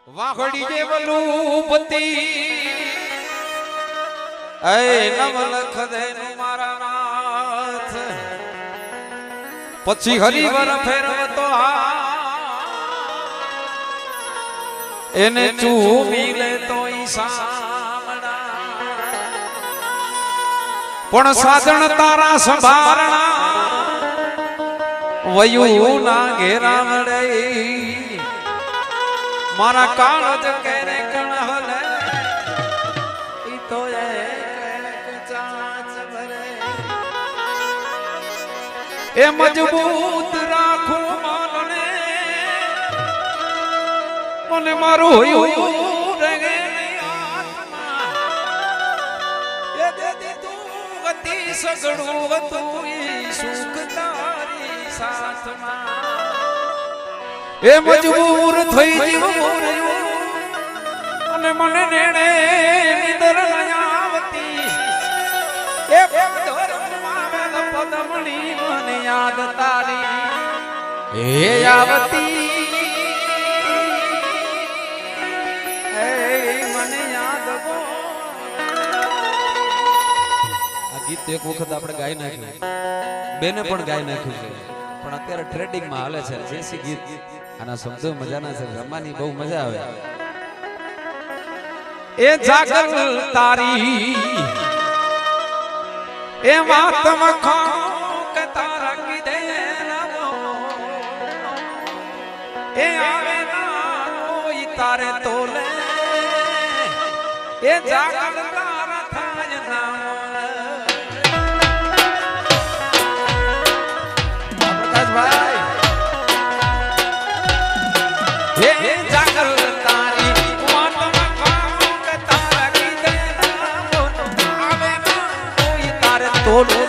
વાઘડી જે વલુપતિ એ નવલખ દેનું મારા નાથ પછી હરિવર ફેરવતો એને ચૂમી લેતો ઈ સામણા પણ સાધન તારા સંભારણા વયુ ના ઘેરા મળે મારા કાળ જ કેરે કણ હલે ઈ તો એક ચાચ ભરે એ મજબૂત રાખું માનને મને મારું હોયું રગે આત્મા એ દેદી તું ગતિ સગડું હતું ઈ સુખ તારી સાથમાં એ મજબૂર થઈ જીવું અને મને નેણે નિદર આવતી એ ધર્મમાં પદમણી મને યાદ તારી હે આવતી હે મને યાદ આ ગીત એક વખત આપણે ગાઈ નાખ્યું બેને પણ ગાઈ નાખ્યું છે પણ અત્યારે ટ્રેડિંગ માં હાલે છે જેસી ગીત આના શબ્દો મજાના છે રમવાની બહુ મજા આવે એ જાગલ તારી એ વાત મખો કે તારા કીધે એ આવે ના કોઈ તારે તોલે એ જાગલ તારા થાય ના પ્રકાશભાઈ તોલો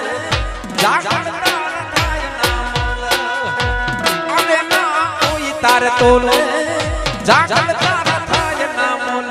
જાગણ તાર થાય નામલ આવે ના કોઈ તાર તોલો જાગણ તાર થાય નામલ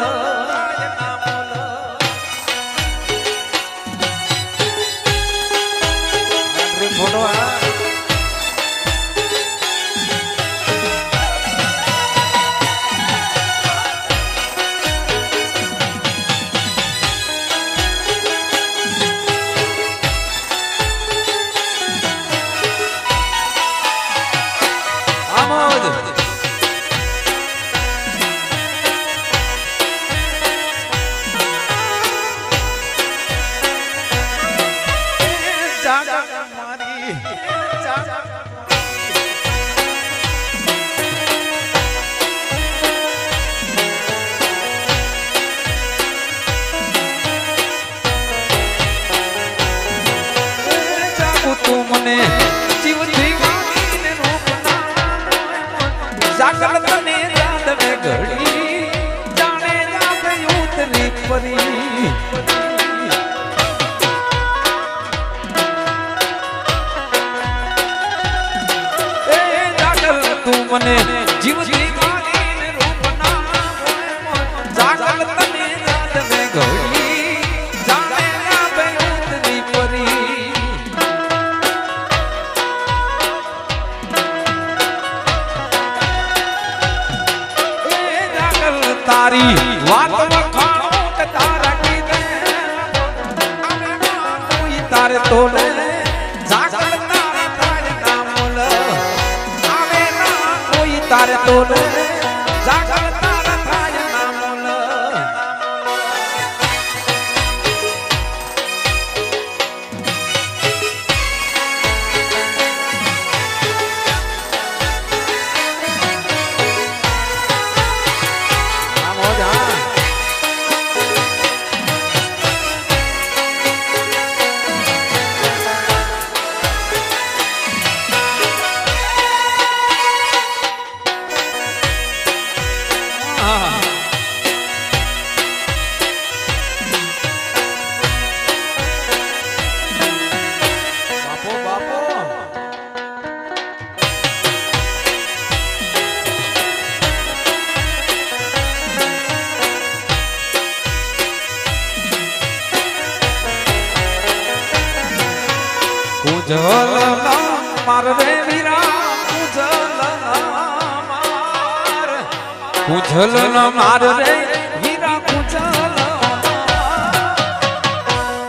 ફોટો મને જીવથી વાગીને રૂપના જાગલ તને યાદ મે ઘડી જાણે યાદ ઉતરી પરી એ જાગલ તું મને જીવથી વાગીને રૂપના જાગલ તને યાદ મે ઘડી જાણે યાદ ઉતરી પરી તારી વાત વખાણો કે તારા કીધે આવે ના કોઈ તારે તોલે જાગલ તારે થાય નામલ આવે ના કોઈ તારે તોલે જાગલ તારે થાય નામલ ઉજલ માર રે વીરા ઉજલ માર કુંજલ ન માર રે હીરા કુંજલ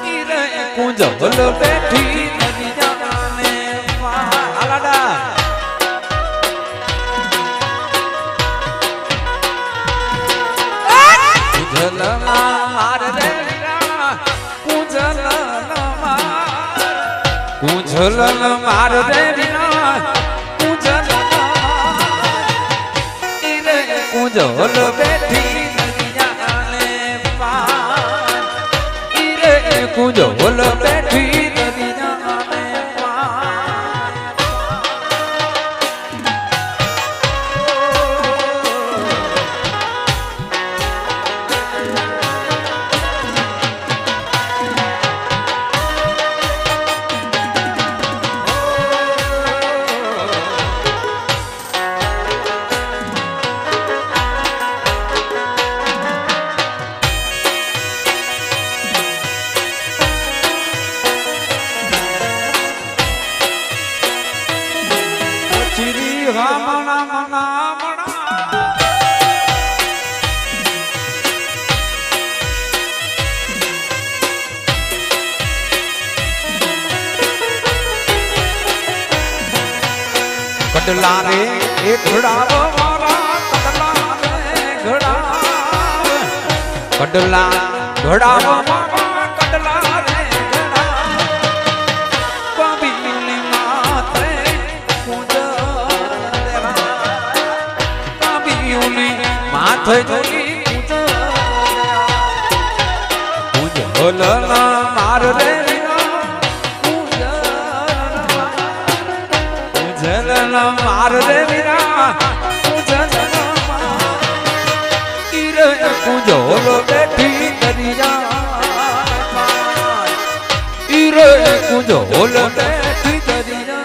હીરે કુંજલ બેઠી નદીયાને આલાડા કુંજલ ન માર રે હીરા કુંજલ ન માર કુંજલ ન માર રે હીરા કુંજલ કુંજલ બેઠી નદીયાને પાર ઈરે કુંજલ બેઠી નદીયાને પાર કડલા રે એ ઘડાવો મારા કડલા રે ઘડાવો કડલા ઘડાવો મારા કડલા રે ઘડાવો કબીની માથે કુંજલ કબીની માથે જોઈ કુંજલ માર રે માર રે વીરા કુંજલ ઈરે કુંજલ બેઠી દરિયા ઈરે કુંજલ બેઠી દરિયા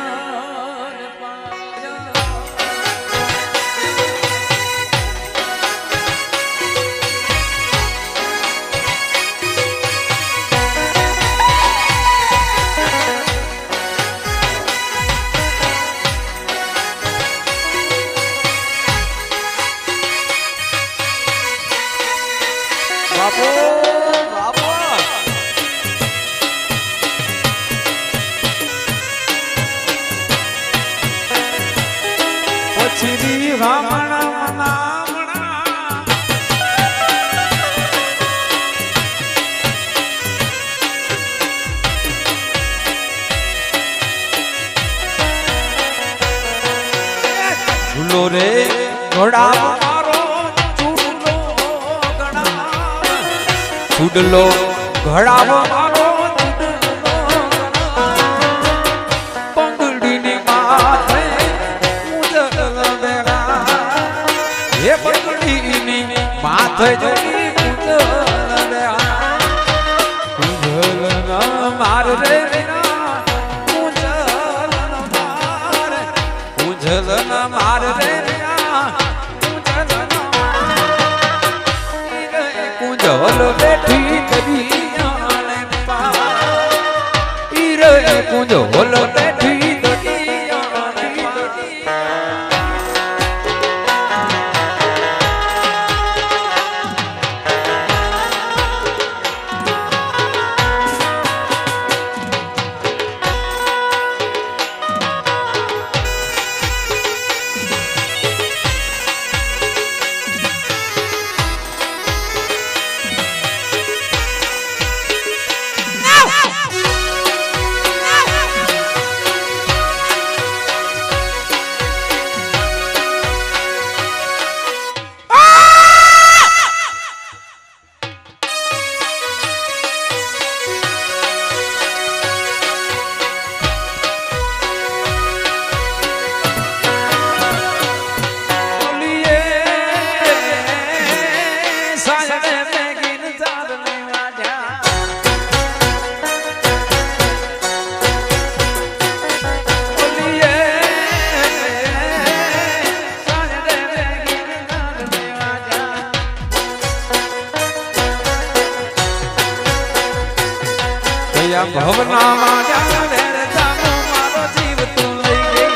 શ્રી રામણ નામણા ઝૂલો રે ઘોડા મારો ચૂડલો ગણા ચૂડલો ઘડાવો મારો પંગડીની માથે હે પગડીની માથે જોઈ કુંજલ કુંજલ માર રે કુંજલ માર કુંજલ માર રે કુંજલ બેઠી દરિયાને પાર ઈરે કુંજલ બેઠી દરિયાને પાર ભવના માર્યા વેર જાનો મારો જીવ તું લઈ ગઈ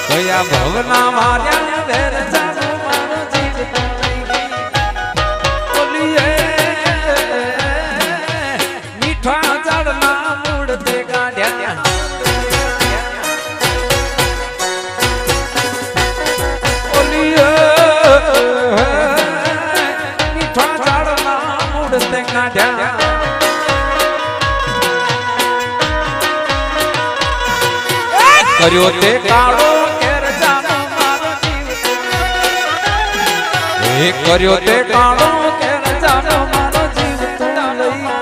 કયા ભવના માર્યા વેર જાનો મારો જીવ કર્યો તે કાળો કેર જાનો મારો જીવ એ કર્યો તે કાળો કેર જાનો મારો જીવ તું લઈ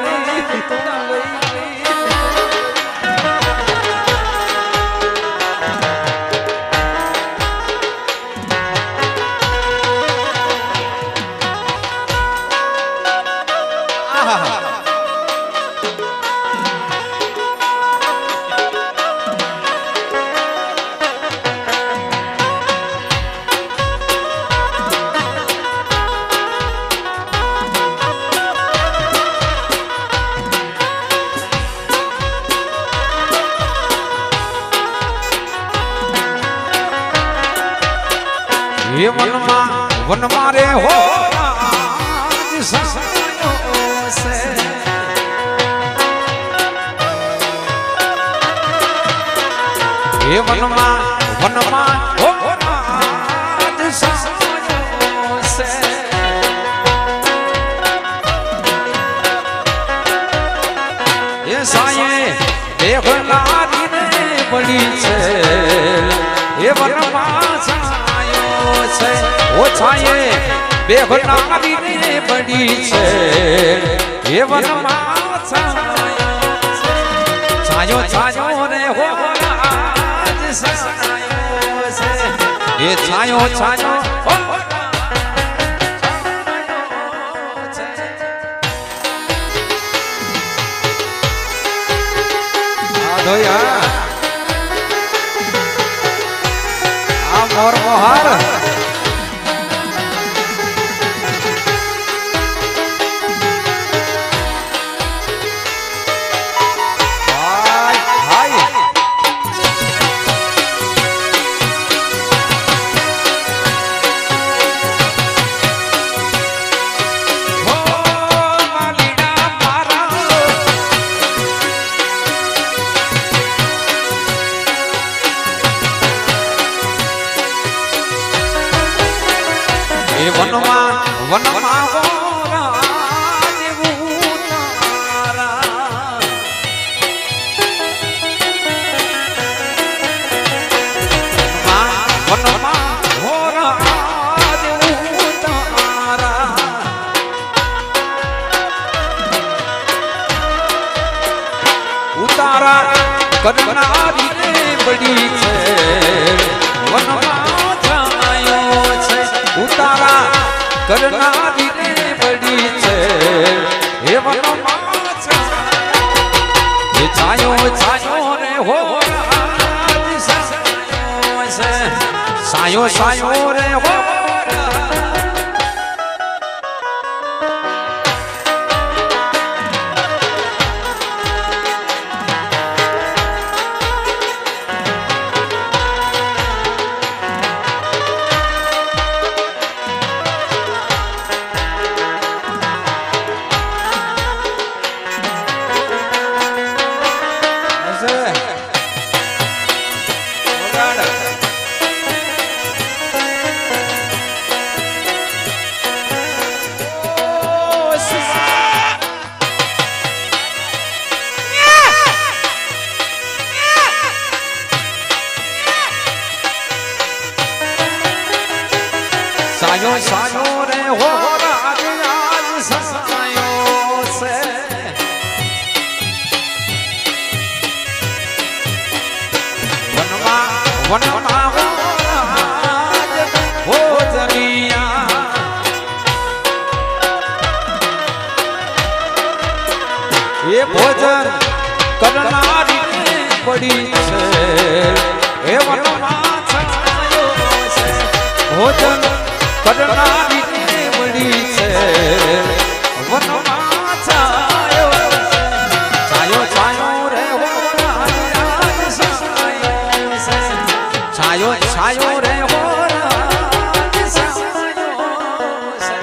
ये वन मारे हो से ये वन हो से ये साये देखो लारी ने बड़ी से ये वन ओ छाये बेगनारी ने बड़ी छे ये वनमा छायो छायो रे हो राज सनायो से ये छायो छायो हो आधोया आ मोर मोहार वनमा हो राज उतारा वनमा हो राज उतारा उतारा करनारी ने बड़ी छे वनमा छायो छे उतारा करनारी ने बड़ी छे हे वनमा छायो छायो रे हो राज सनायो से सायो सायो रे हो सायो सायो रे हो राज राज सनायो से वनमा हो राज हो जनिया ये भोजन करनारी बड़ी छे हे वनमा छायो से भोजन करनारी ने बड़ी छे वनमा छायो छायो छायो रे हो राज सनायो से छायो छायो रे हो राज सनायो से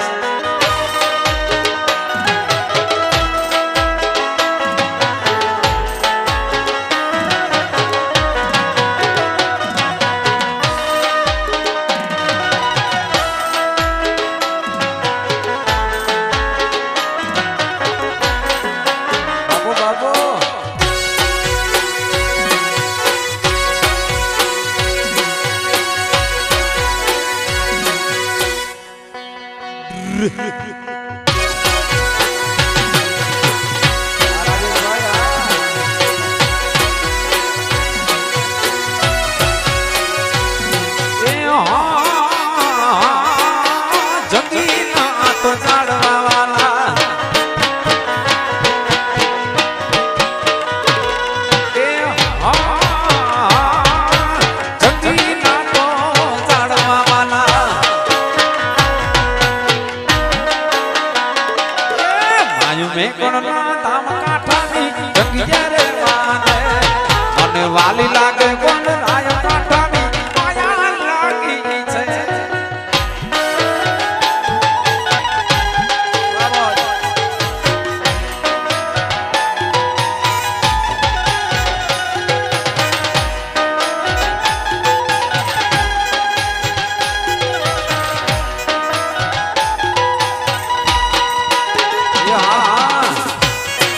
વાલી લાગે કોણ રાય કાઠાની માયા લાગી છે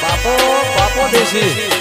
બાપો બાપો દેશી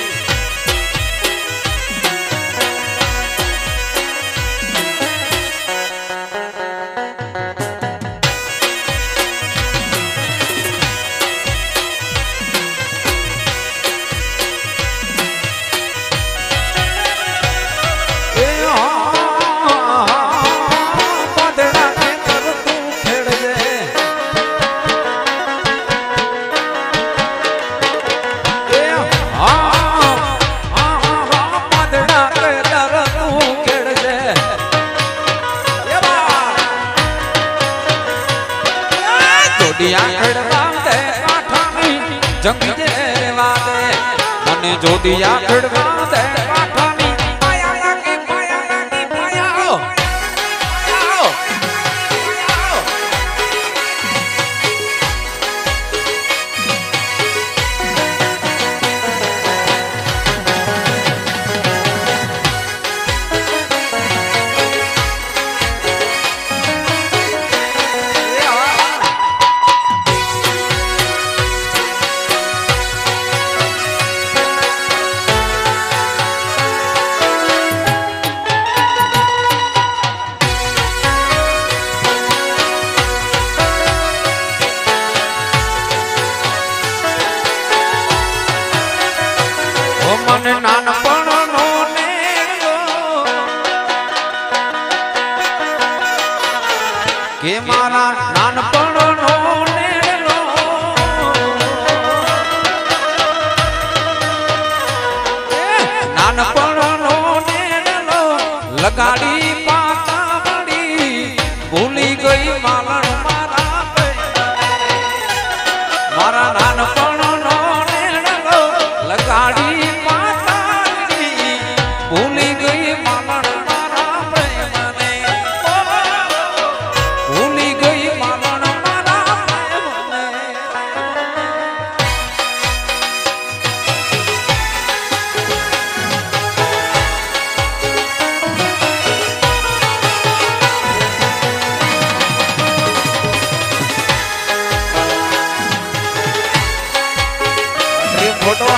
જોડિયા ખડવા દે કાઠાની માયા લાગી માયા મને નાનપણનો નેડો કે મારા નાનપણનો નેડો નાનપણનો નેડો લગાડી પાતા મળી ભૂલી ગઈ માલણ મારા મારા નાનપણનો નેડો લગાડી ભૂલી ગઈ માલણ મારા પ્રેમને ભૂલી ગઈ માલણ મારા પ્રેમને ફોટો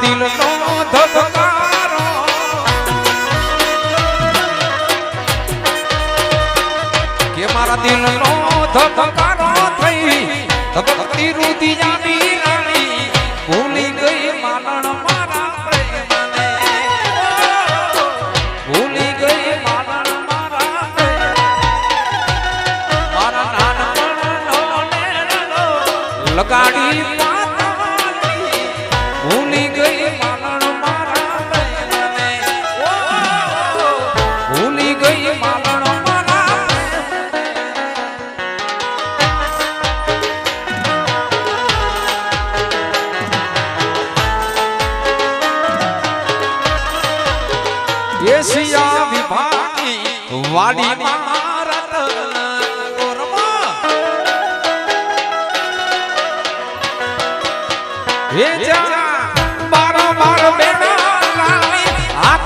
દિલ નો ધબકારો કે મારા દિલ નો ધબકારો થઈ ધબકતી રુધિયાની રાણી ભૂલી ગઈ માલણ મારા પ્રેમને ભૂલી ગઈ માલણ મારા મારા નાનપણનો નેડો લગાડી ભૂલી ગઈ માલણ મારા પ્રેમને ભૂલી ગઈ માલણ મારા એશિયા વિભાગની વાડી મારા હે જા મારો મારો બેટા રાણી આ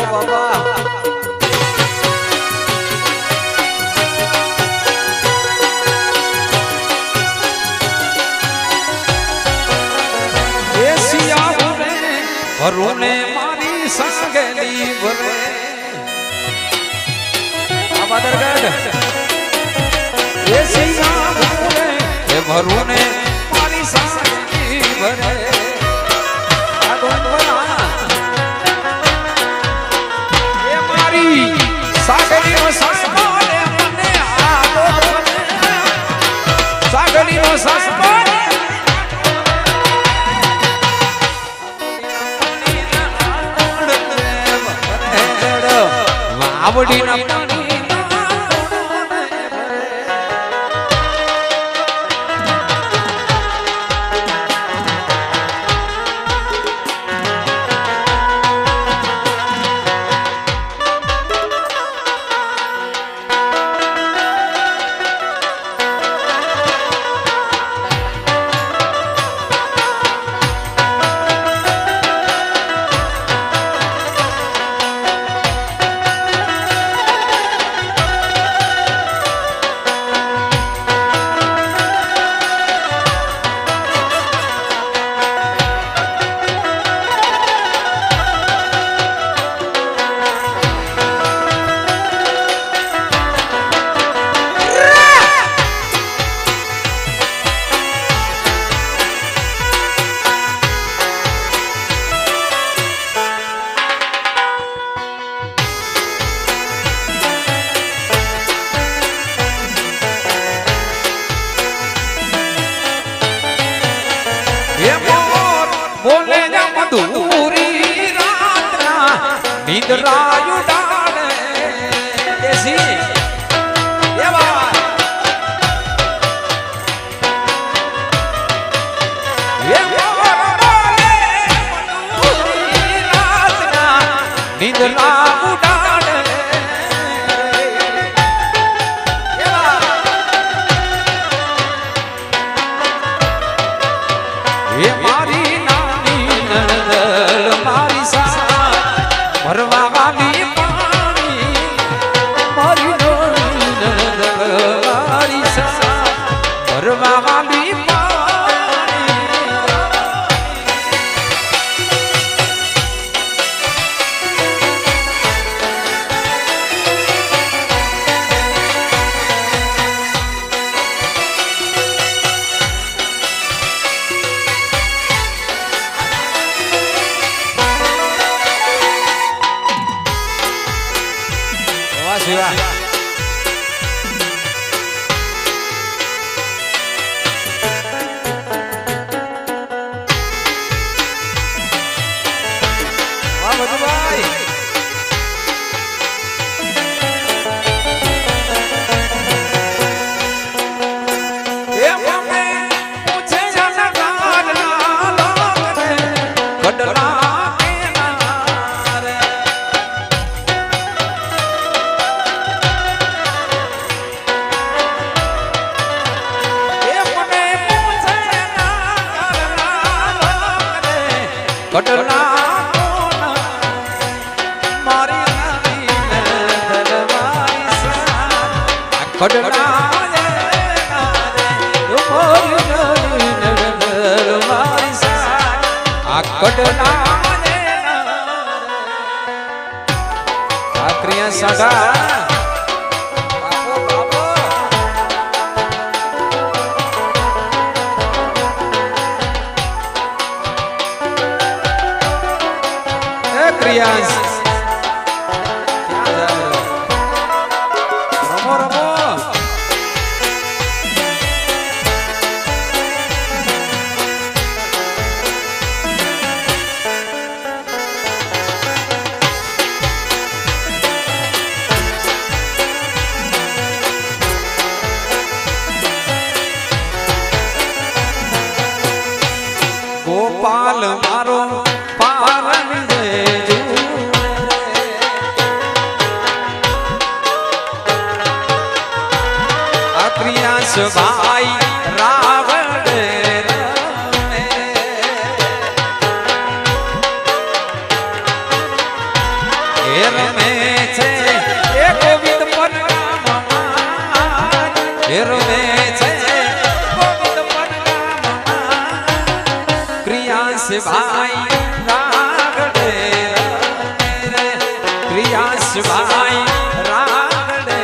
આપો બાબા. હરુને મારી સંગેલી ભરે આબા દરગાહ એ સિયા ભરે એ હરુને મારી સંગેલી ભરે આ ગોંધળા એ મારી સાગરીનો સાસબાને મને આવો સાગરીનો સાસબાને આવડી ના નિંદ્રાયુ ડાળે દેસી એવા એ બોલે મનોરી રાતના નિંદ્રાયુ ડાળે એવા એ મારી નાની નંદલ મારી સા ભરવા વાલી પાણી મારી મારી સા ભરવા વાલી પાણી શિવા વાહ મધુભાઈ એ મને પૂછે જનગાર ના લોક કડલા કટલા મારી નાની નંદલવાઈ સા કટલા મારી નાની નંદલવાઈ સા આ કટલા આક્રિયા સગા ક્રિયાંશ રમો રમો ગોપાલ મારો પારણ દેજો અક્રિયાંશ ભાઈ રાવણ રમે એ રમે છે એ ગોવિંદ પરગામમાં એ રમે છે ગોવિંદ પરગામમાં ક્રિયાસ ભાઈ રાગડે રે ક્રિયાસ ભાઈ રાગડે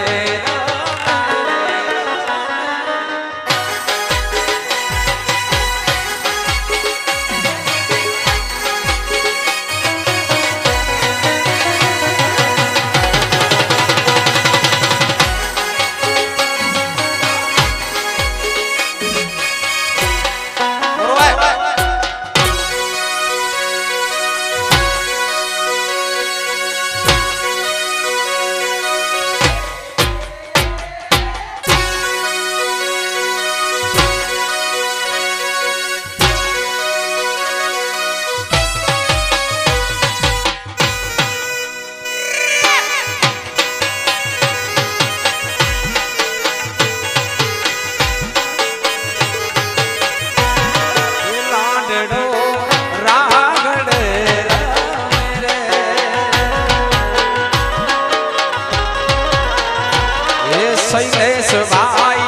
શૈલેષ ભાઈ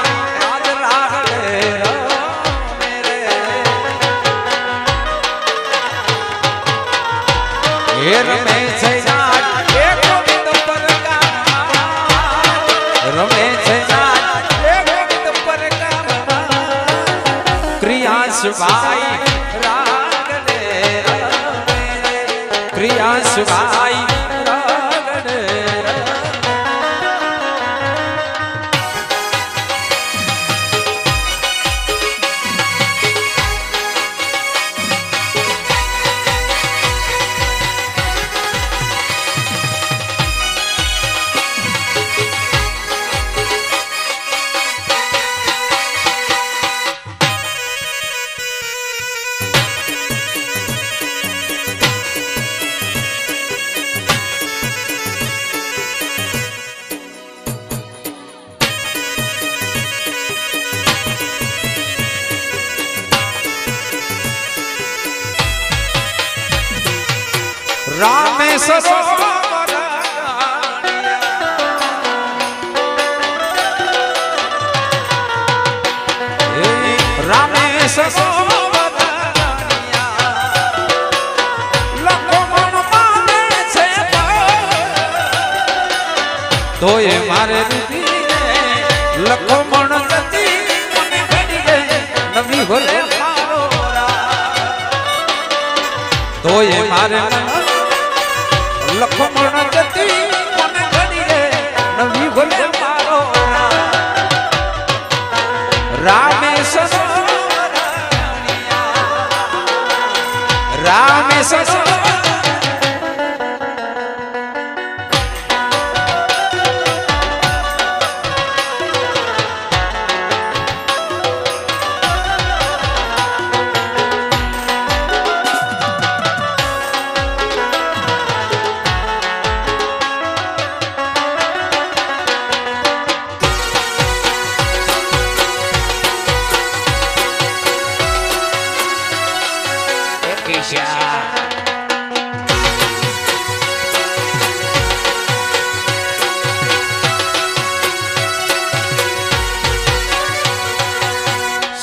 આજ રાગડે રમે રે એ રમે છે નાટ એ ગોવિંદ પરગામમાં રમે છે નાટ એ ગોવિંદ પરગામમાં ક્રિયાસ ભાઈ રાગડે રમે રે ક્રિયાસ ભાઈ રામે સરોવર રામે સરોવર લખો મન માને છે તોય મારે લખો મન જતી મને ઘડી ગઈ નવી ભલે મારો તોય મારે લખમણ જતી મને ઘડી રે નવી ભલે મારો રામેશ્વર રામેશ્વર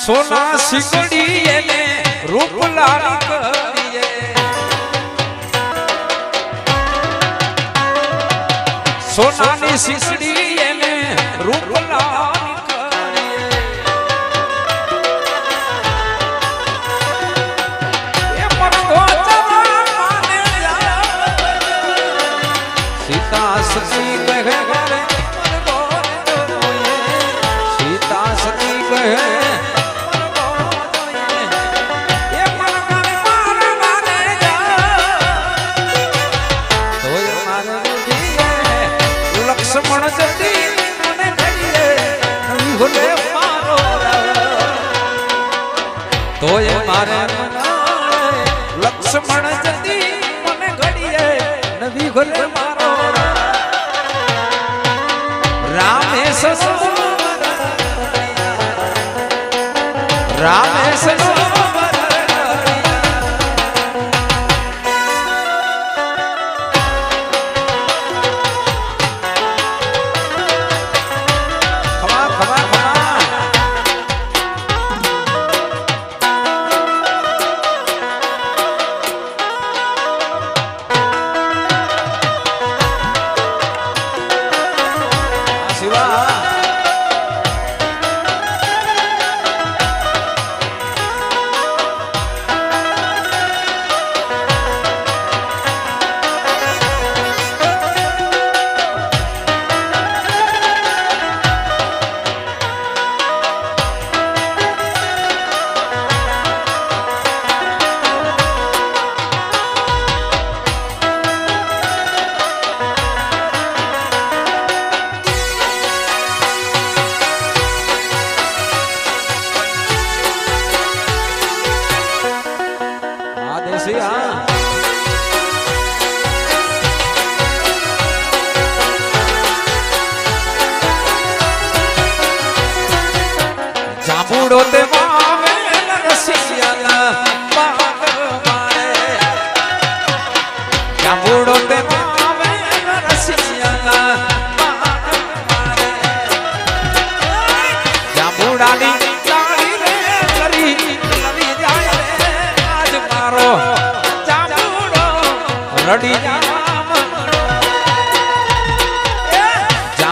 સોના સિકડી એને રૂપ લાલી કરીએ સોનાની સિકડી એને રૂપ લાલી કરીએ એ મરઘો માને સીતા સતી કહે મરઘો સીતા સતી કહે તોય મારે લક્ષ્મણ જતી મને ઘડીએ નવી ઘરે મારો રામે રામે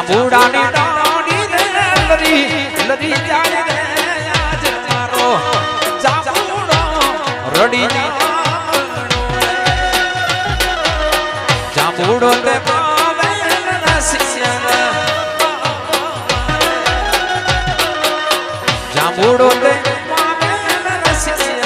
જાંબુડાની ડાળી રે લરી લરી જાય રે આજ મારો જાંબુડો રડી જાંબુડો તે પાવે રસિયા જાંબુડો તે પાવે રસિયા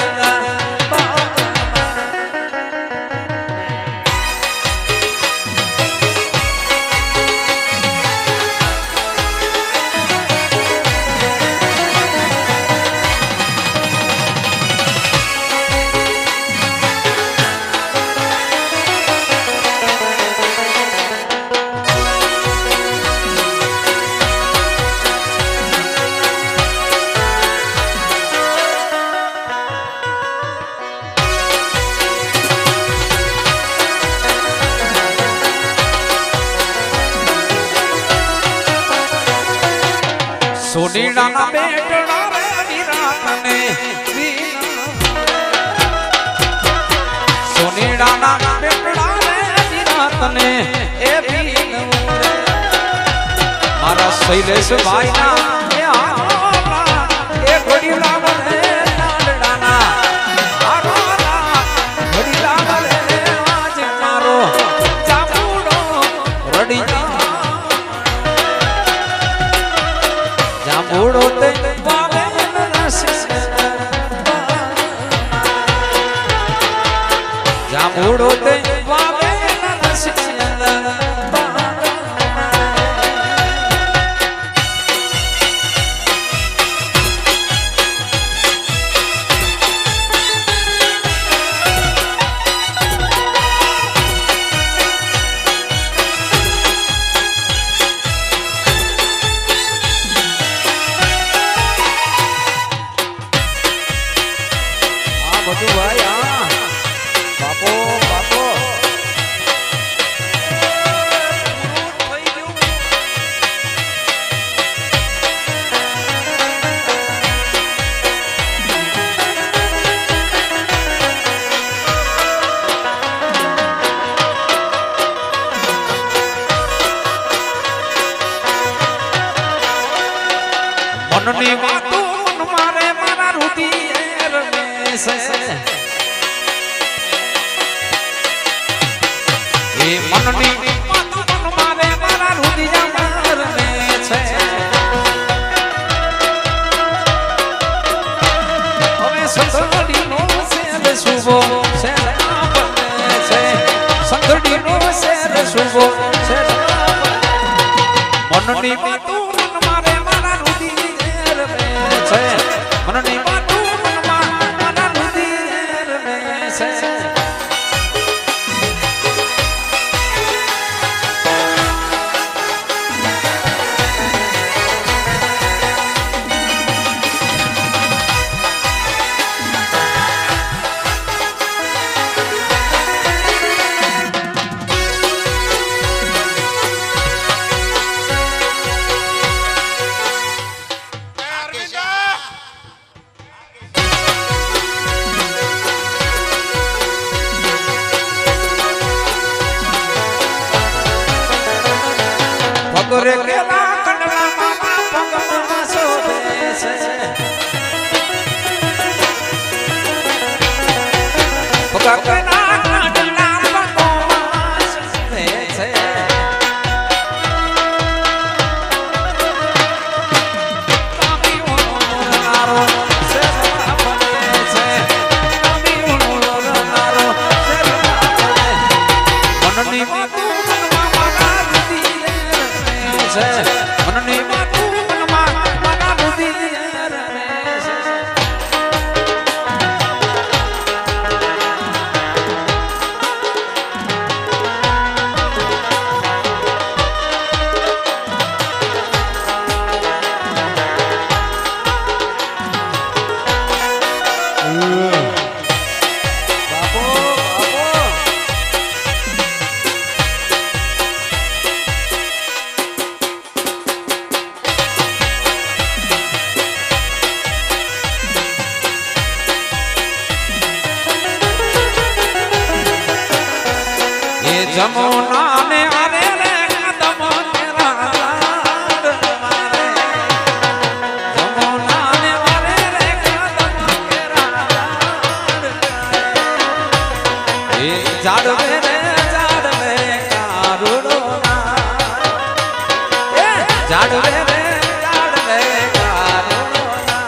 સોનીડાના બેટડા રે વિરાટને સોનીડાના બેટડા રે વિરાટને એ ભીન મારા શૈલેષ ભાઈના એ આરા એ ઘડીલા વરે નાડડાના આરા ઘડીલા વરે આજ મારો જાંબુડો રડી જાંબુડો તે પાવે રસિયા જાંબુડો તે પાવે રસિયા બધું ભાઈ હા બાપો બાપો મનની વાતો મન મારે મારા રુધિરે રમે એ મનની વાતો મન મારે મારા રુધિરે રમે છે હવે સંતડીનો શેર શુભો છે સંતડીનો શેર શુભો છે મનની વાતો મન મારે મારા રુધિરે રમે છે મનની વાતો પગરે કેલા કંડલા મામા પગમાં શોભે છે પગા કેલા કંડલા પગમાં શોભે છે કામી ઉનારો સેવા બને છે કામી ઉનારો સેવા બને મનની વાતો મનની વાતો મનમાં મારા રુધિરે રમે છે જાડવે રે જાડવે કારુણા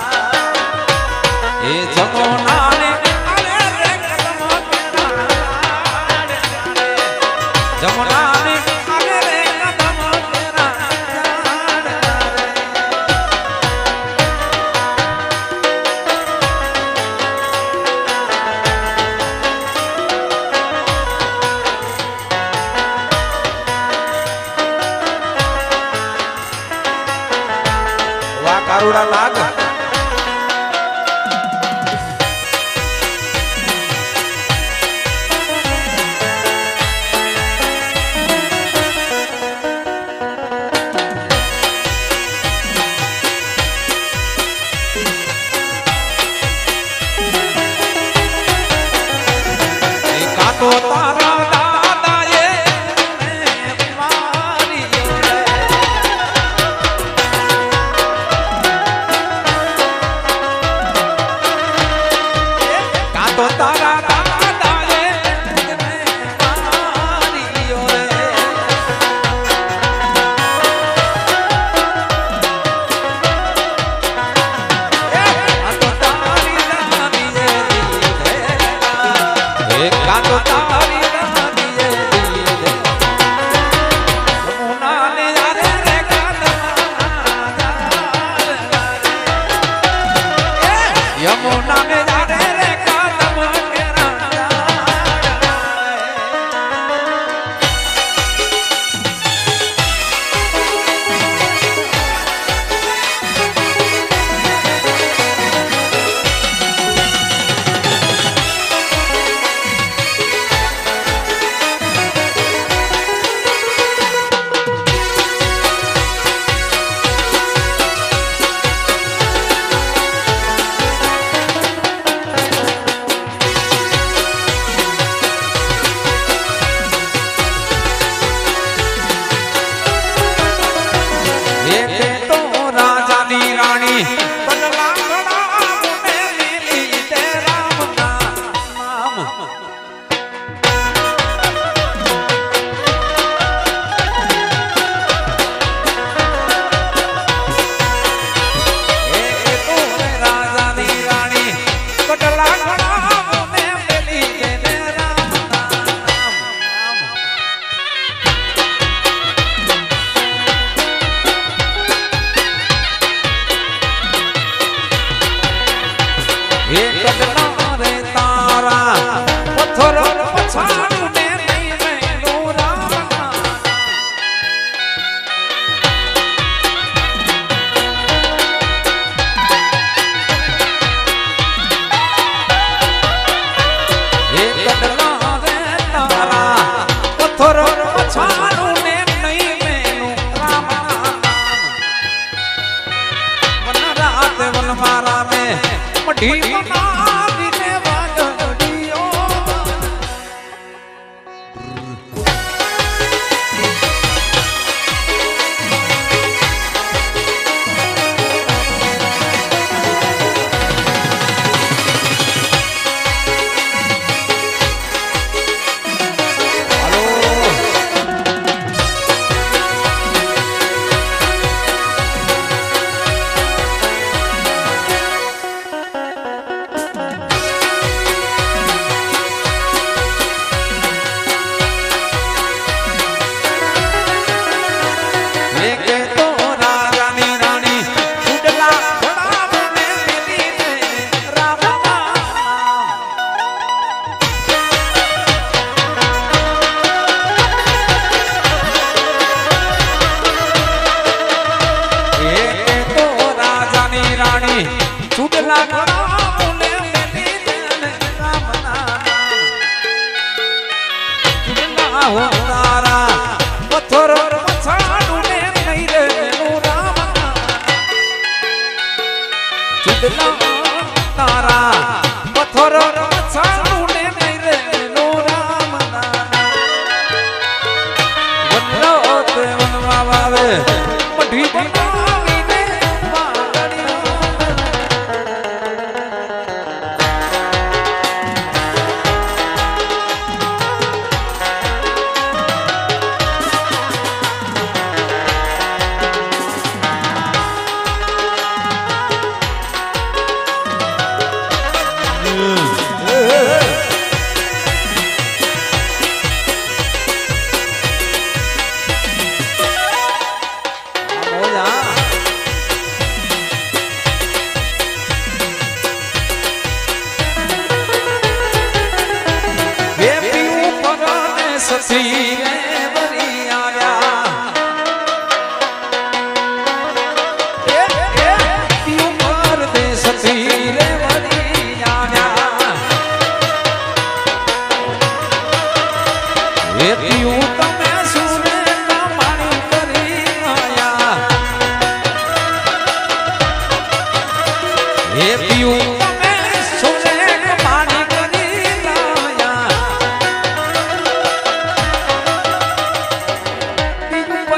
એ જમોના ને અરે રે કદમો કેરા જમોના ને અરે રે કદમો કેરા વા કારુડા લાગ તો તારા દાદાએ મારી કા તો તારા દાદાએ મારી કાતો તારી રાણીએ દીધે યમુના ને યારે રે યમુના ને યારે રે કાદમ કેરા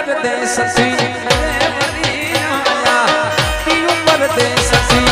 परदेस सी देवरी आया क्यों परदेस सी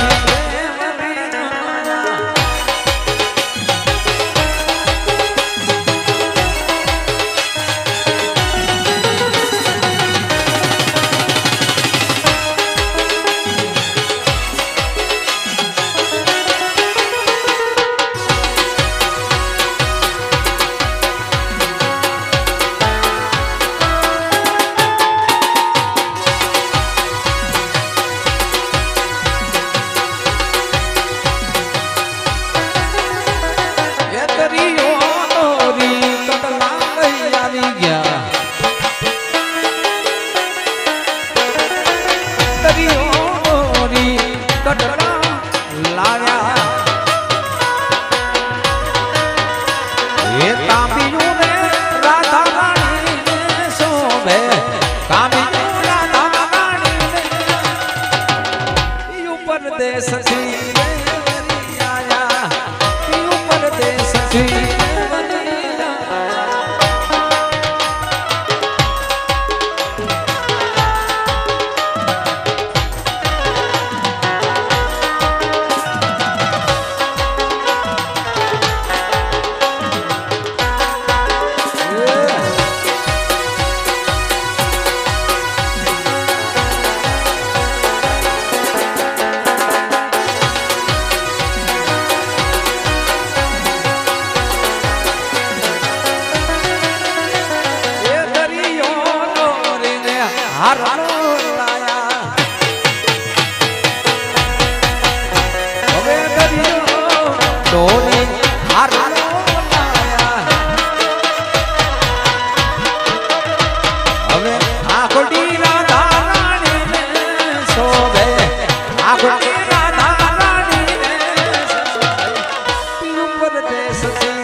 परदेस सी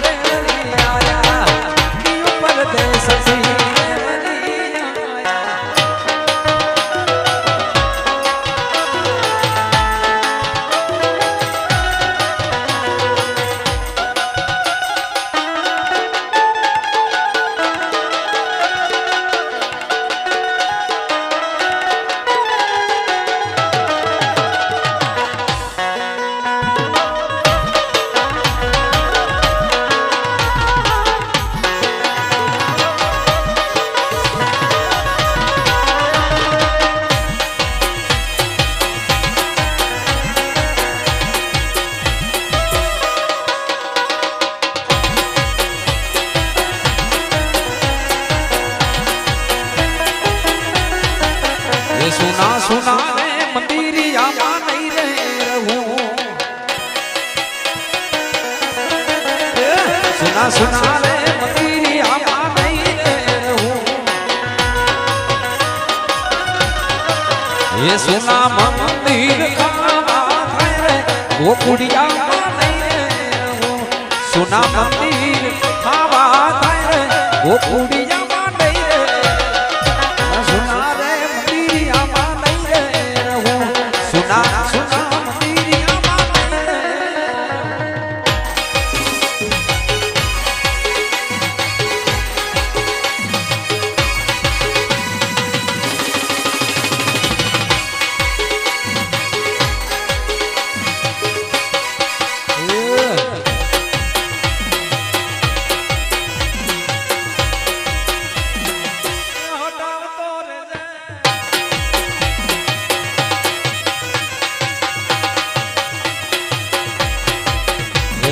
देवरी आया क्यों परदेस सी सुना सुना रे मंदिरिया नहीं रहूं सुना सुना रे मंदिरिया नहीं रहूं ये सुना मंदिर वो कुड़िया नहीं रहूं सुना मंदिर खावा वो कुड़िया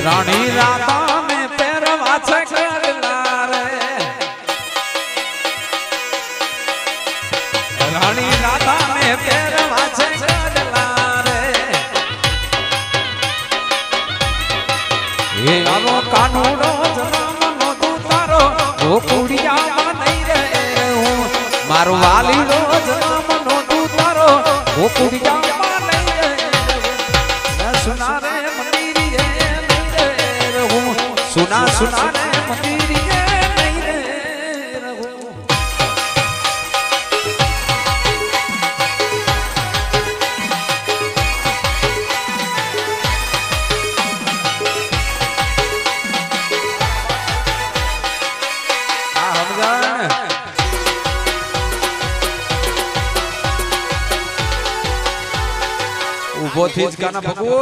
रानी राधा में पैरवा छकला रे रानी राधा में पैरवा छकला रे ये आलो कानूनो जन्मनो तू तारो वो कुड़िया नहीं रे हूँ मारो वाली रो जन्मनो तू तारो वो कुड़िया नहीं रे सुना रे सुना सुना रे मंदिरिये नहीं रे रहूं ઉભો થી જ કાના ભગવો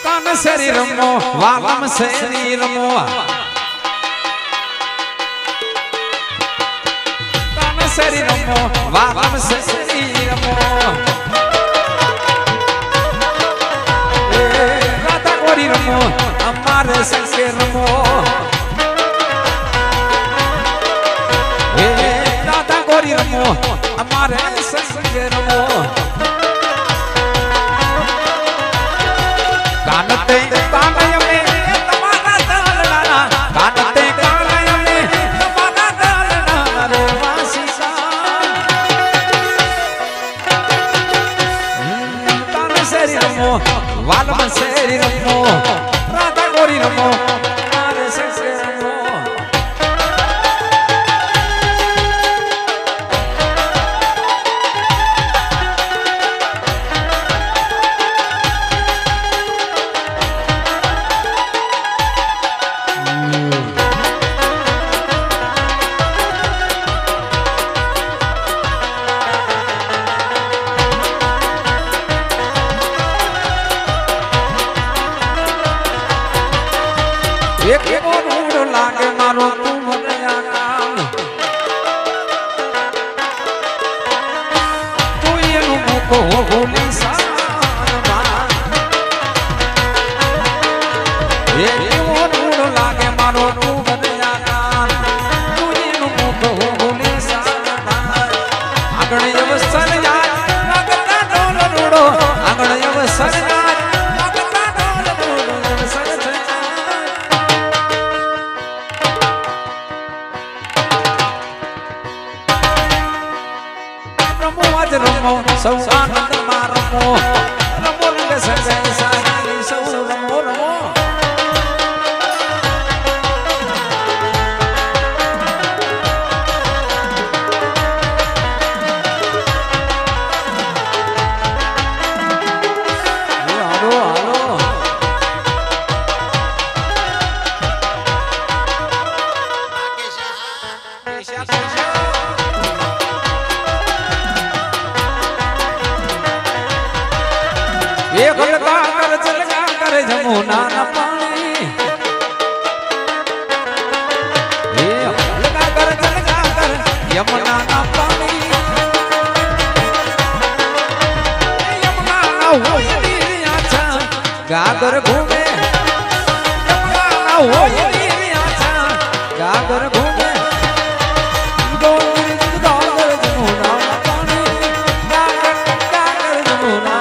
કાન શેરી રમો વાલમ શેરી રમો કાન શેરી રમો વાલમ શેરી રમો રાધા ગોરી રમો અમારે સંગે રમો રમો અમારે સંગે રમો કાનતે કાનય મે તમારા દાલના કાનતે કાનય મે તમારા દાલના રે વાસીસા કાન શેરી રમો વાલમ શેરી રમો રાધા ગોરી રમો અમારે સંગે રમો એક મોડો લાગે મારો તું મને આકામ તું એનું મુકો ભૂલી સારમાં એક મોડો લાગે મારો તું મને આકામ તું એનું મુકો ભૂલી સારમાં આગળ અવસર યાદ લાગતા ડોલ રૂડો આગળ અવસર યાદ લાગતા ડોલ રૂડો અવસર રમો સૌ આનંદ માં રમો રમો રંગ સગાઈ સારી સૌ રમો રમો હાલો હાલો एक लगा कर चलगा कर जमुना न पानी ये लगा कर चलगा कर यमुना न पानी यमुना न होई नी आछा गागर घूमे यमुना न होई नी आछा गागर घूमे गोविंद गागर जमुना न पानी गागर गागर जमुना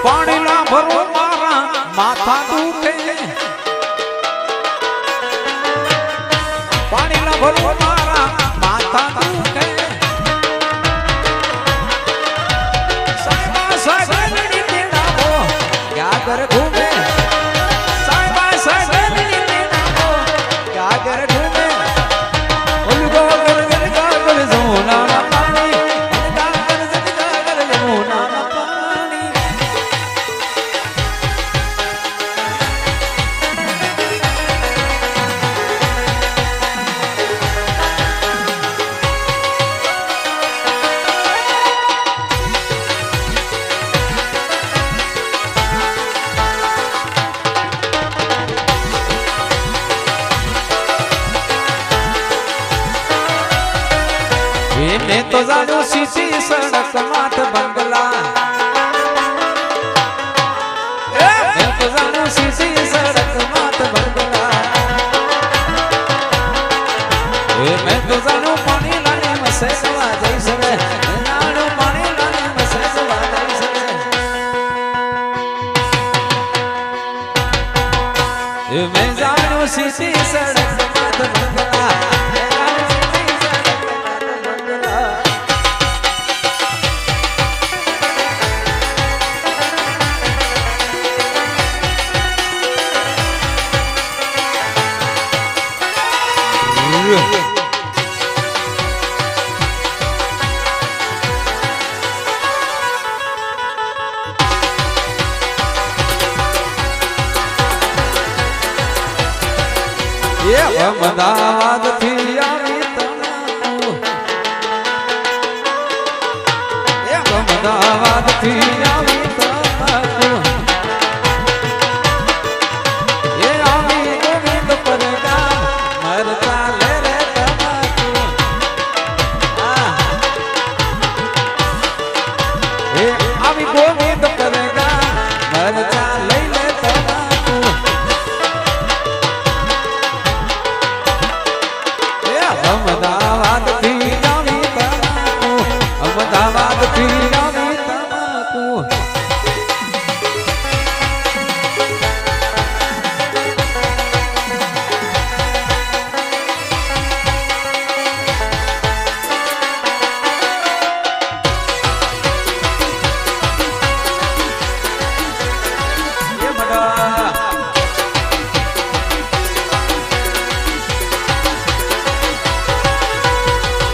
पानी ना भरो मारा माथा दुखे पानी ना भरो मारा माथा दुखे साहिबा सागरनी तेरा हो गागर घूमे साहिबा सागरनी तेरा हो गागर घूमे उलगो गर गागर जमुना ना पानी गागर जमुना ना पानी मैं तो जानू सीसी सड़क माथ बंगला मैं तो जानू सीसी सड़क माथ बंगला मैं तो जानू पानी लाने में से सवा जैसे जानू पानी लाने में से सवा जैसे मैं जानू सीसी सड़क माथ बंगला અમદાવાદ થી આવી તમાકુ અમદાવાદ થી આવી તમાકુ એ આવી ગોવિંદ પરગામ મરતા લે રે તમાકુ એ આવી ગોવિંદ પરગામ મરતા લઈ લે તમાકુ અમદાવાદ થી આવી તમાકુ અમદાવાદ થી આવી તમાકુ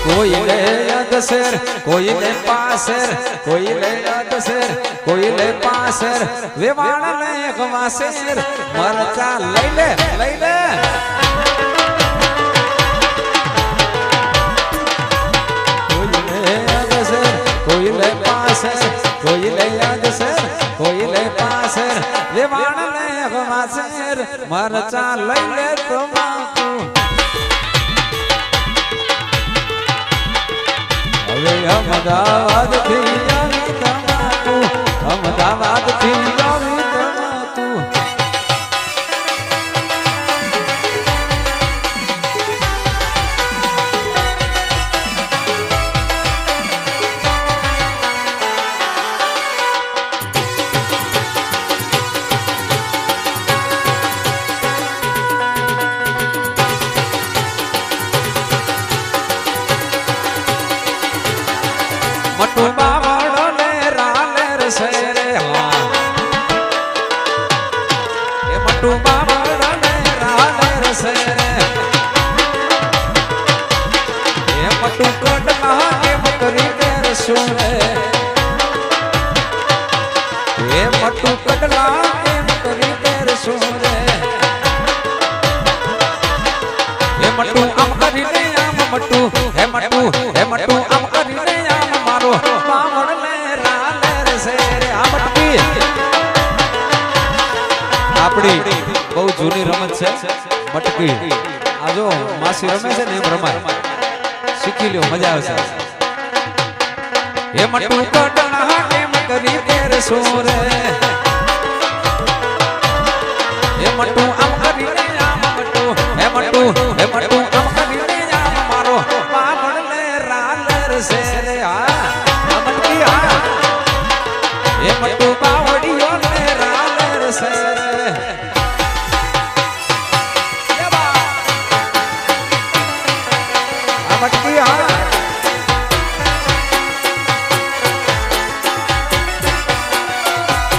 कोई ले अदसर कोई ले पासर कोई ले अदसर कोई ले पासर वेवाण ले गवासर मरचा लई ले कोई ले अदसर कोई ले पासर कोई ले अदसर कोई ले पासर वेवाण ले गवासर मरचा लई ले તમાકુ અમદાવાદ થી આવી તમાકુ અમદાવાદ થી આવી તમાકુ મટુ બાવડો ને રાલે રસરે હા એ મટુ બાવડો ને રાલે રસરે એ મટુ કોટલા કે બકરી કે રસુરે એ મટુ કોટલા કે બકરી કે રસુરે એ મટુ આમ કરીને આમ મટુ હે મટુ આમ કરીને બાવળ ને રાલે રસરે આ મટકી આપણી બહુ જૂની રમત છે મટકી આ જો માસી રમે છે ને એમ રમાય શીખી લ્યો મજા આવશે એ મટુ કટણા કેમ કરી તેર સોરે એ મટુ આમ કરીને આમ મટુ હે મટુ આમ કરીને આમ મારો બાવળ ને રાલે રસરે આ એ મટુ બાવડીઓ ને રાલે રસરે આ મટકી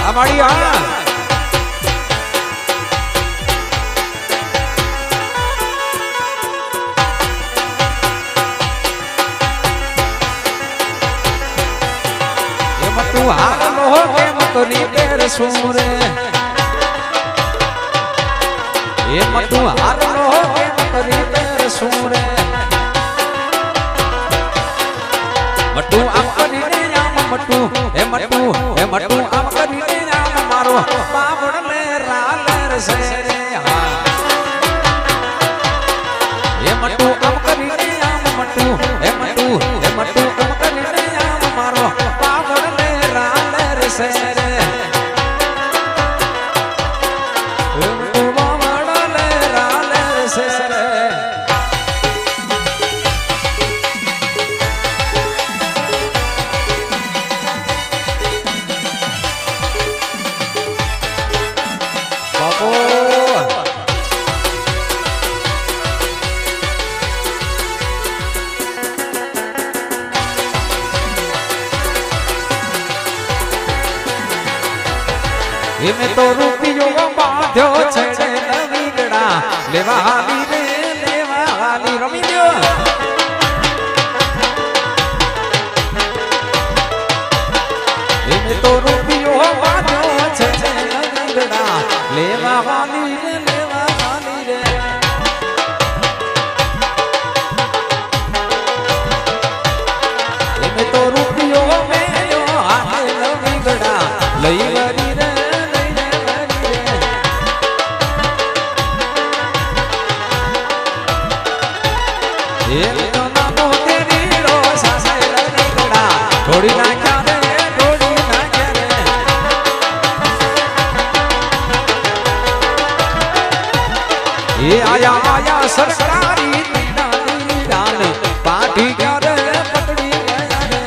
આ માડી આ મટુ હાલો કેમ કરી તેર સોરે એ મટુ હાલો કેમ કરી તેર સોરે મટુ આમ કરીને આમ મટુ આમ કરીને આમ મારો બાવળ ને રાલે રસરે હા એ મટુ આમ કરીને આમ મટુ આમ કરીને આમ મારો બાવળ ને રાલે રસરે એમે તો રૂપિયો બાંધ્યો છે નવીગડા લેવા હાલી રે લેવા હાલી રમી તો રૂપિયો વાંધો છે લંગડા લેવા વાલી રે લેવા વાલી રે એમે તો રૂપિયો મેલ્યો હાથે લંગડા લઈ વરી રે થોડી નાખ્યા રે થોડી નાખ્યા રે એ આયા સરકારી દાન પાઠી ગયા રે પકડી ગયા રે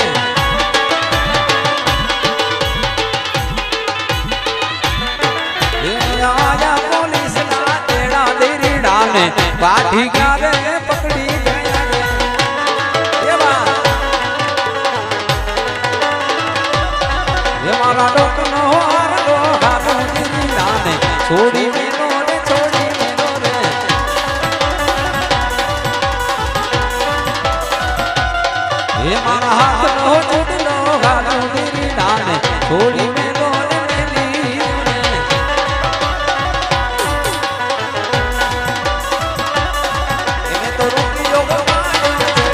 એ આયા પોલીસ ના તેડા દેરી દાન પાઠી ગયા રે પકડી મારા ડોકનો હારો હારો દીદાને છોડી મેલો રે છોડી મેલો રે એ મારા હાથનો છોડનો હારો દીદાને છોડી મેલો રે મેલી રે એને તો રૂપિયો ગવાયો છે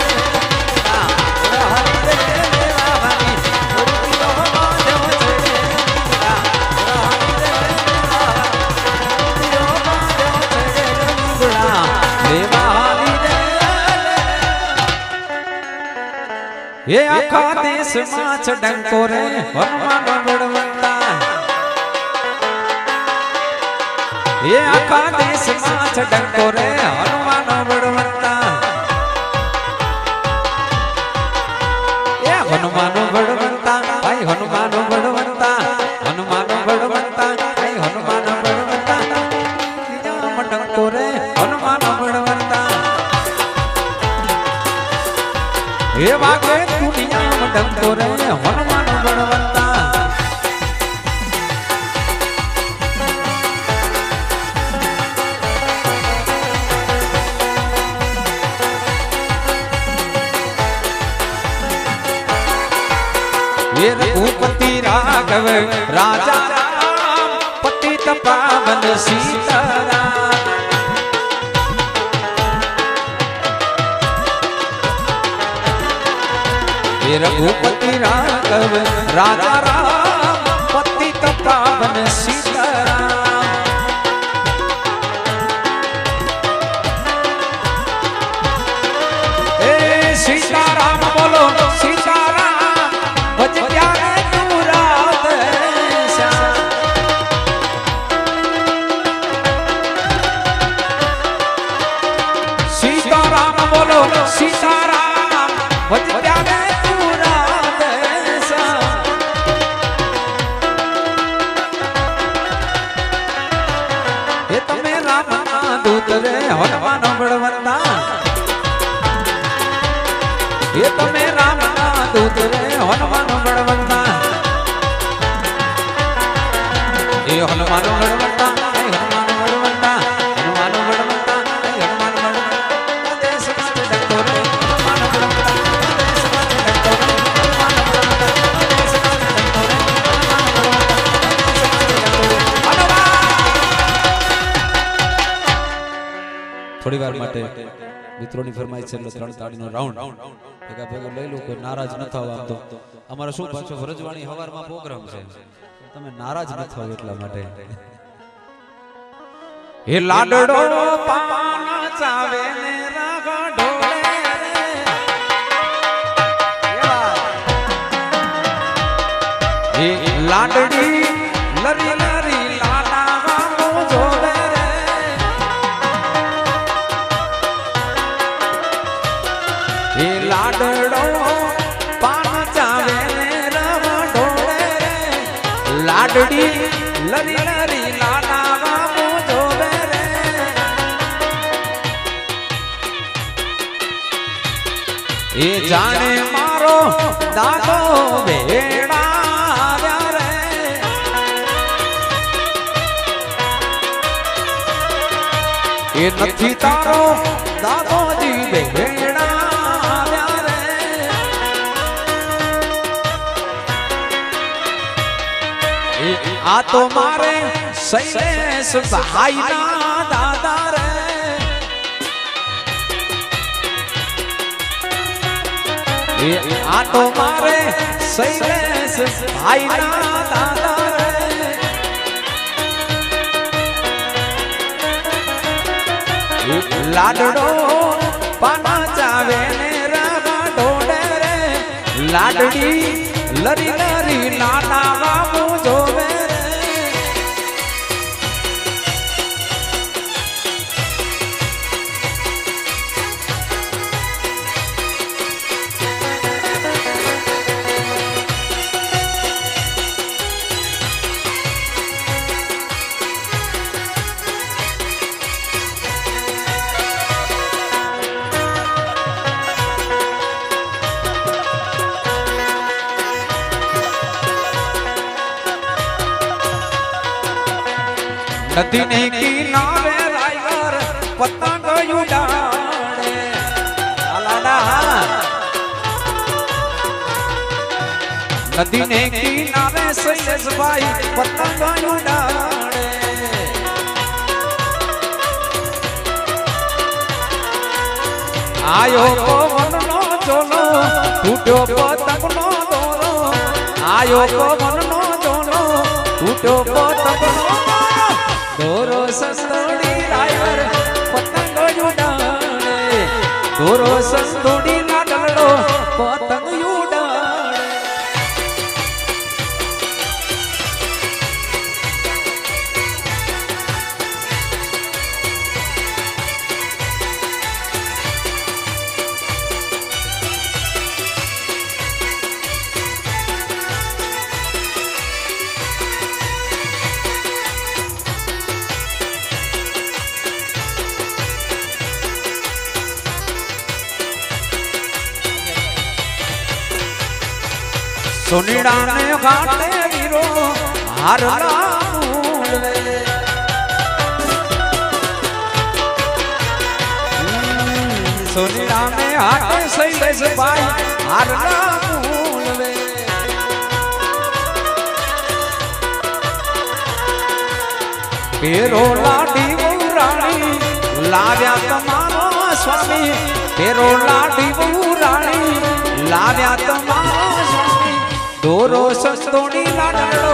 ये आखा देश माच डंको रे हनुमान बड़वंता ये आखा देश माच डंको रे हनुमान बड़वंता ये हनुमान बड़वंता भाई हनुमान बड़वंता हनुमान बड़वंता भाई हनुमान बड़वंता डंको रे हनुमान बड़वंता ये वागे दुनिया में डंको रे हनुमान बड़वंता ये रघुपति राघव राजा राम पतित पावन सीताराम रघुपति राघव राजा राम पतित पावन सीताराम ए सीताराम बोलो सीताराम भज प्यारे तू राधे श्याम सीताराम बोलो सीताराम भज प्यारे रे हनुमान बड़वंता ये तो मैं राम ना दूत रे हनुमान बड़वंता ये हनुमान बड़वंता हनुमान बड़वंता हनुमान बड़वंता हनुमान बड़वंता देश मत डंको रे हनुमान बड़वंता देश मत डंको रे हनुमान बड़वंता देश मत डंको रे हनुमान बड़वंता देश मत डंको रे हनुमान थोड़ी बार माटे मित्रों फरमाई છે એટલે 3 તાળીનો રાઉન્ડ ભેગા ભેગો લઈ લો કોઈ નારાજ ન થાવ આમ તો અમારો શું પાછો વરજવાણી હવારમાં પ્રોગ્રામ છે તમે નારાજ ન થાવ એટલા માટે એ લાડડો પાના ચાવે ને રાગા ઢોળે રે એ લાડડી લરી લરી લાલા ગામો જોવે રે એ લાડડો પાના ચાવે ને રાગા ઢોળે લાડડી લરી લરી લાલા ગામો જોવે રે એ જાણે મારો દાદો ભેડા રે એ નથી તારો દાદોજી ભેડા રે आ तो मारे शैलेश भाई ना दादा रे आ तो मारे शैलेश भाई ना दादा रे लाडड़ो पाना चावे ने रागा ढोड़े रे लाडड़ी लरी लरी नाना बाबू जोवे रे नदी ने किनारे राइगर पतंग उड़ाड़े लाला नदी ने किनारे शैलेश भाई पतंग उड़ाड़े आयो पवन नो चलो टूटो पतंग नो दोरो आयो पवन नो चलो टूटो पतंग नो दोरो संतोड़ी रायर पतंग उड़ाड़े दोरो संतोड़ी लाडलो पतंग उड़ाड़े सोनीड़ा ने घाटे वीरो हारला मूलवे सोनीड़ा में हाटे शैलेश भाई हारला मूलवे पेरो लाडी रानी लाव्या तमारो स्वामी पेरो लाडी रानी लाव्या तमारो स्वामी दोरो संतोड़ी लाडलो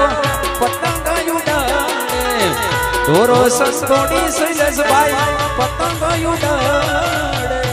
पतंग उड़ाड़े दोरो संतोड़ी शैलेश भाई पतंग उड़ाड़े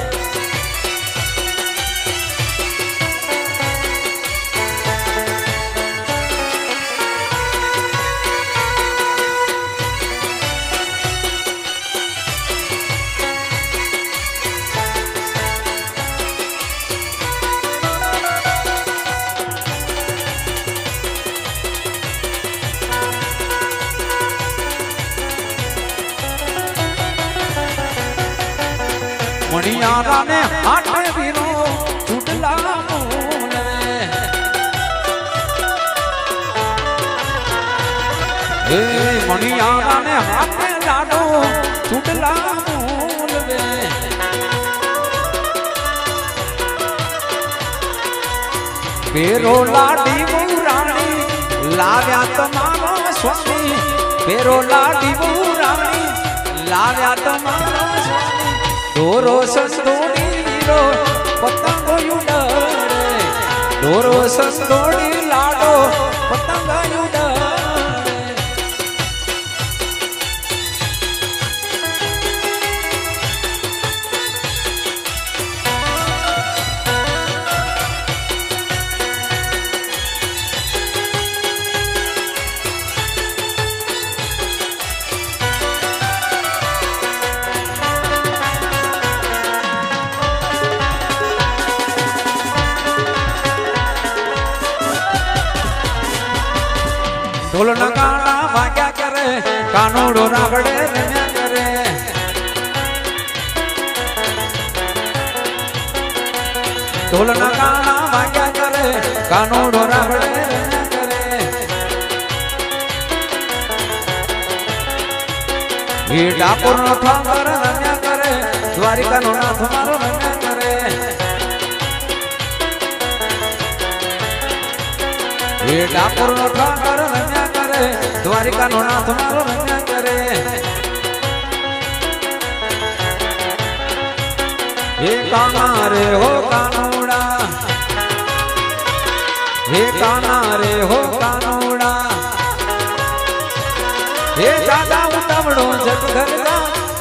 मणियारा ने हाटे वीरो चुटला मूलवे मणियारा ने हाथे लाडो चुटला मूलवे पेरो लाडी रानी लाव्या तमारो स्वामी पेरो लाडी रानी लाव्या तमारो स्वामी दोरो संतोड़ी वीरो पतंग उड़ाड़े दोरो संतोड़ी लाडो पतंग उड़ाड़े ढोल नगाड़ा वाग्या करे कानूड़ो रावड़े रम्या करे ढोल नगाड़ा वाग्या करे कानूड़ो रावड़े रम्या करे ये डाकोर नो ठाकर रम्या करे द्वारिका नो नाथ मारो रम्या करे ये डाकोर नो ठाकर रम्या करे द्वारिका नो नाथ मारो रम्या करे हे काना रे हो कानूड़ा हे काना रे हो कानूड़ा हे दादा उतमड़ो जग घरदा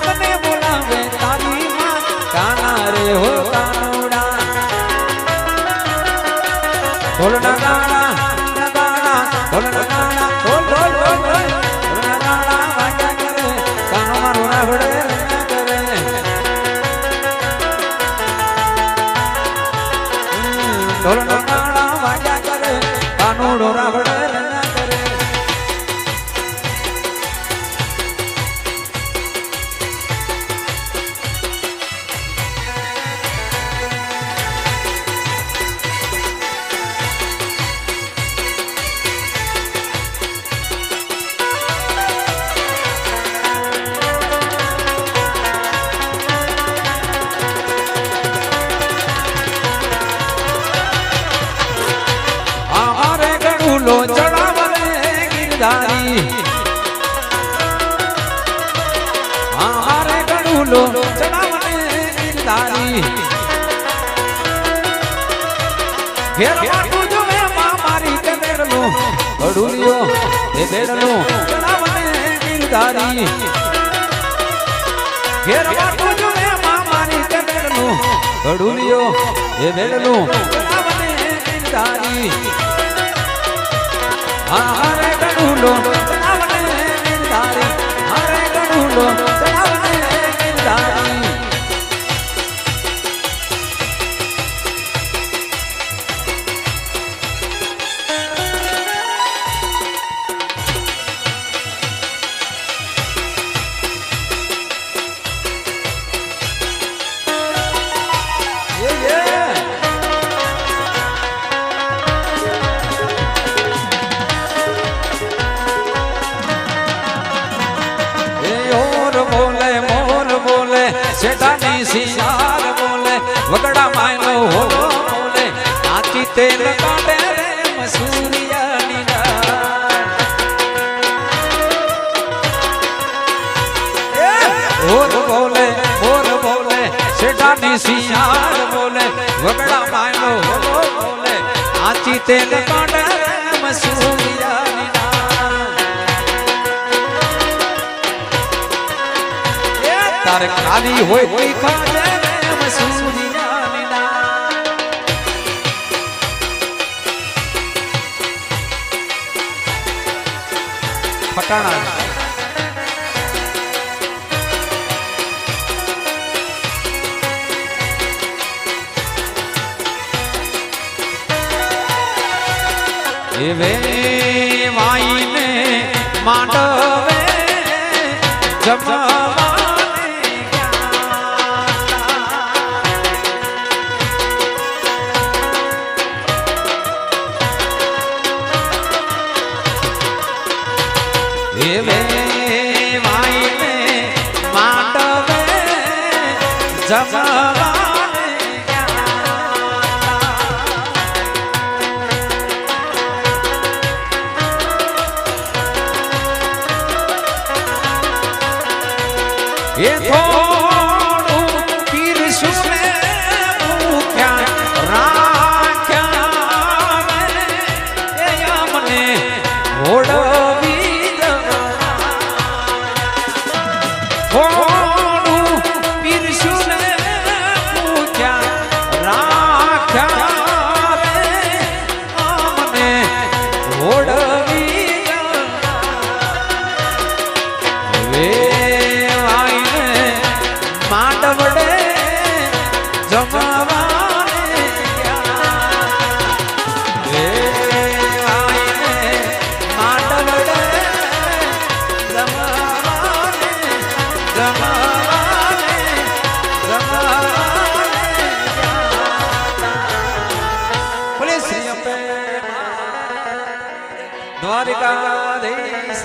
तने बोलावे तारी मां काना रे हो कानूड़ा ढोल नगाड़ा नगाड़ा ढोल नगाड़ा ढोल ढोल ढोल ढोल नगाड़ा वाजा करे कानो मारो रावड़े रंगा करे ढोल नगाड़ा वाजा करे कानूड़ो रावड़े रंगा करे लो चढ़ावले गिरधारी हमारे गड़ूलो चढ़ावले गिरधारी घेर माटू जो है मारी के बेड़लो गड़ूलियो ए बेड़लो चढ़ावले गिरधारी घेर माटू जो है मारी के बेड़लो गड़ूलियो ए बेड़लो चढ़ावले गिरधारी हरे गड़ूलो चढ़ावले गिरधारी हरे गड़ूलो चढ़ावले गिरधारी सेठानी सियार बोले वगड़ा मायनो होलो बोले आची तेल काटे रे मसूरिया नीना और बोले सेठानी सियार बोले वगड़ा मायनो होलो बोले आची तेल काटे रे मसूरिया नीना तार खाली होय होय खाजे मसूरिया नीना फटाना एवे वाईने मांडवे जमा वे माई में मांडवे जमाने ये थोड़ू पीर सुने मुख्या राख्या ये हमने ओढ़वी द्वारिकाधीश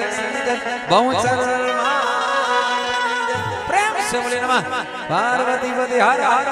बहुचर प्रेम से बोले नमः पार्वती पति हर हर